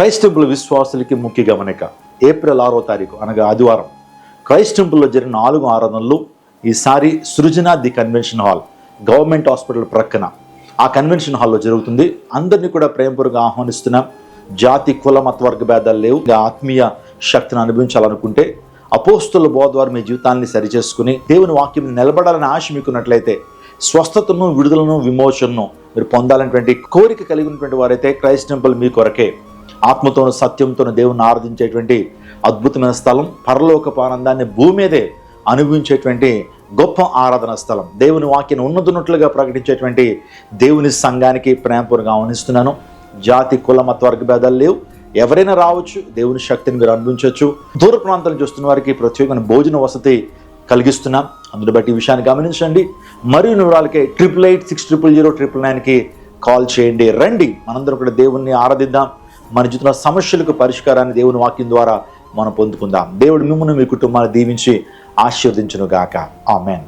Christ temple విశ్వాసులకి ముఖ్య గమనిక. April 6వ తారీఖు అనగా ఆదివారం క్రైస్ట్ టెంపుల్లో జరిగిన 4 ఆరాధనలు ఈసారి Srujana the convention hall, government hospital ప్రక్కన ఆ కన్వెన్షన్ హాల్లో జరుగుతుంది. అందరినీ కూడా ప్రేమపూర్వకంగా ఆహ్వానిస్తున్నాం. జాతి, కుల, మత, వర్గ భేదాలు లేవు. ఆత్మీయ శక్తిని అనుభవించాలనుకుంటే, అపోస్తుల బోధ ద్వారా మీ జీవితాన్ని సరిచేసుకుని దేవుని వాక్యం నిలబడాలని ఆశ మీకున్నట్లయితే, స్వస్థతను, విడుదలను, విమోచనను మీరు పొందాలనేటువంటి కోరిక కలిగినటువంటి వారైతే క్రైస్ట్ టెంపుల్ మీ కొరకే. ఆత్మతోను సత్యంతోను దేవుని ఆరాధించేటువంటి అద్భుతమైన స్థలం, పరలోకపు ఆనందాన్ని భూమి మీదే అనుభవించేటువంటి గొప్ప ఆరాధన స్థలం, దేవుని వాక్యాన్ని ఉన్నతున్నట్లుగా ప్రకటించేటువంటి దేవుని సంఘానికి ప్రేమపూర్వకంగా ఆహ్వానిస్తున్నాను. జాతి, కుల, మత, వర్గ భేదాలు లేవు. ఎవరైనా రావచ్చు, దేవుని శక్తిని మీరు అనుభవించవచ్చు. దూర ప్రాంతాలు చూస్తున్న వారికి ప్రత్యేకమైన భోజన వసతి కలిగిస్తున్నాం. అందుని బట్టి ఈ విషయాన్ని గమనించండి. మరియు వివరాలకే 8886000999కి కాల్ చేయండి. రండి, మనందరం కూడా దేవుణ్ణి ఆరాధిద్దాం. మన జీవితంలో సమస్యలకు పరిష్కారాన్ని దేవుని వాక్యం ద్వారా మనం పొందుకుందాం. దేవుడు మిమ్మల్ని, మీ కుటుంబాన్ని దీవించి ఆశీర్వదించును గాక. ఆమేన్.